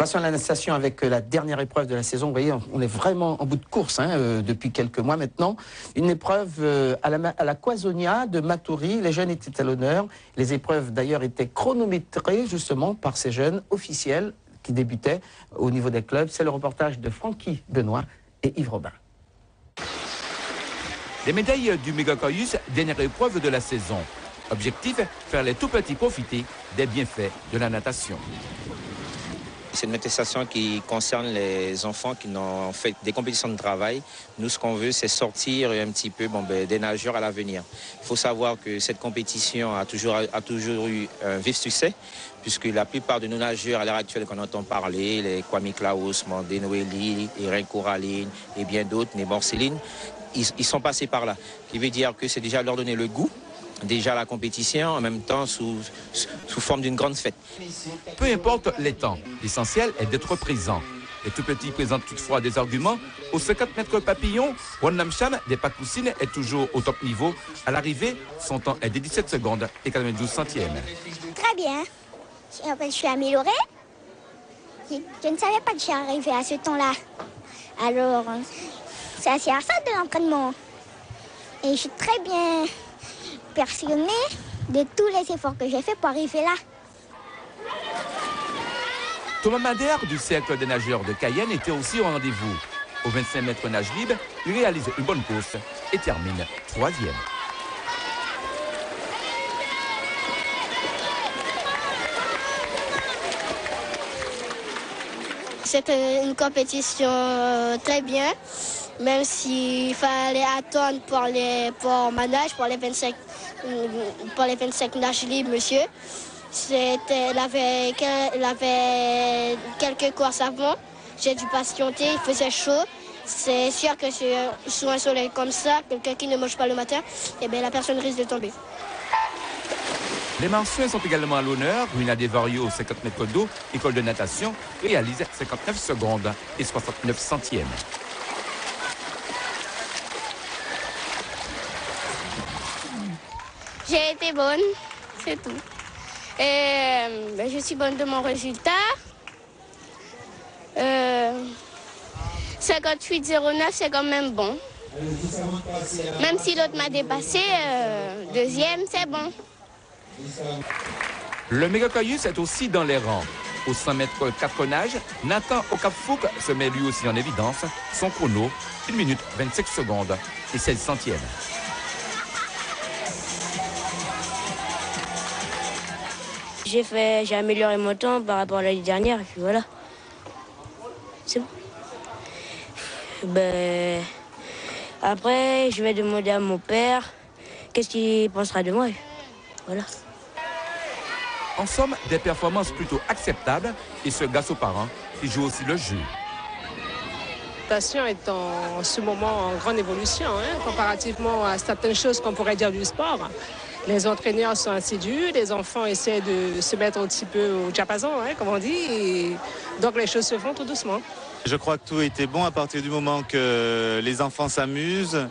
Passons à la natation avec la dernière épreuve de la saison. Vous voyez, on est vraiment en bout de course depuis quelques mois maintenant. Une épreuve à la Coisonia de Matoury. Les jeunes étaient à l'honneur. Les épreuves d'ailleurs étaient chronométrées justement par ces jeunes officiels qui débutaient au niveau des clubs. C'est le reportage de Francky Benoît et Yves Robin. Les médailles du Mégacoyus, dernière épreuve de la saison. Objectif, faire les tout-petits profiter des bienfaits de la natation. C'est une manifestation qui concerne les enfants qui ont fait des compétitions de travail. Nous, ce qu'on veut, c'est sortir un petit peu des nageurs à l'avenir. Il faut savoir que cette compétition a toujours eu un vif succès, puisque la plupart de nos nageurs à l'heure actuelle qu'on entend parler, les Kwame Klaus, Mandé Noélie, Irène Coraline et bien d'autres, mais Céline, ils sont passés par là. Ce qui veut dire que c'est déjà leur donner le goût, déjà la compétition, en même temps sous forme d'une grande fête. Peu importe les temps, l'essentiel est d'être présent. Les tout-petits présentent toutefois des arguments. Aux 50 mètres papillon, Wonnam-Cham des Pakoussines est toujours au top niveau. À l'arrivée, son temps est de 17 secondes et 92 centièmes. Très bien. Je suis améliorée. Je ne savais pas que j'étais arrivée à ce temps-là. Alors, c'est assez à ça de l'entraînement. Et je suis très bien persuadée de tous les efforts que j'ai faits pour arriver là. Thomas Madère du cercle des nageurs de Cayenne était aussi au rendez-vous. Au 25 mètres nage libre, il réalise une bonne course et termine 3e. C'était une compétition très bien, même s'il fallait attendre pour manage, pour les 25 nages libres, monsieur. Il avait quelques courses avant. J'ai dû patienter, il faisait chaud. C'est sûr que sous un soleil comme ça, quelqu'un qui ne mange pas le matin, eh bien, la personne risque de tomber. Les Marsouins sont également à l'honneur. Rina Desvarieux, 50 mètres d'eau, école de natation, réalise 59 secondes et 69 centièmes. J'ai été bonne, c'est tout. Et je suis bonne de mon résultat. 58,09, c'est quand même bon. Même si l'autre m'a dépassé, deuxième, c'est bon. Le Mégacoyus est aussi dans les rangs. Aux 100 mètres 4 nages, Nathan Okapfouk se met lui aussi en évidence. Son chrono, 1 minute 25 secondes et 16 centièmes. J'ai amélioré mon temps par rapport à l'année dernière et puis voilà. C'est bon. Après, je vais demander à mon père qu'est-ce qu'il pensera de moi. Voilà. En somme, des performances plutôt acceptables et ce grâce aux parents qui jouent aussi le jeu. La natation est en ce moment en grande évolution, comparativement à certaines choses qu'on pourrait dire du sport. Les entraîneurs sont assidus, les enfants essaient de se mettre un petit peu au diapason, comme on dit, et donc les choses se font tout doucement. Je crois que tout était bon à partir du moment que les enfants s'amusent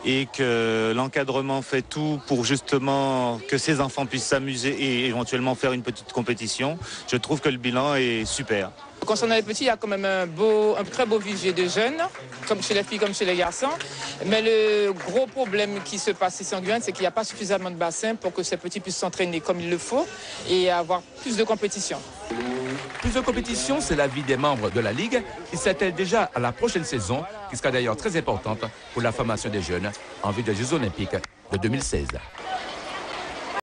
et que l'encadrement fait tout pour justement que ces enfants puissent s'amuser et éventuellement faire une petite compétition. Je trouve que le bilan est super. Concernant les petits, il y a quand même un très beau vivier de jeunes, comme chez les filles, comme chez les garçons. Mais le gros problème qui se passe ici en Guyane, c'est qu'il n'y a pas suffisamment de bassins pour que ces petits puissent s'entraîner comme il le faut et avoir plus de compétition. Plus de compétition, c'est l'avis des membres de la Ligue qui s'attellent déjà à la prochaine saison, qui sera d'ailleurs très importante pour la formation des jeunes en vue des Jeux Olympiques de 2016.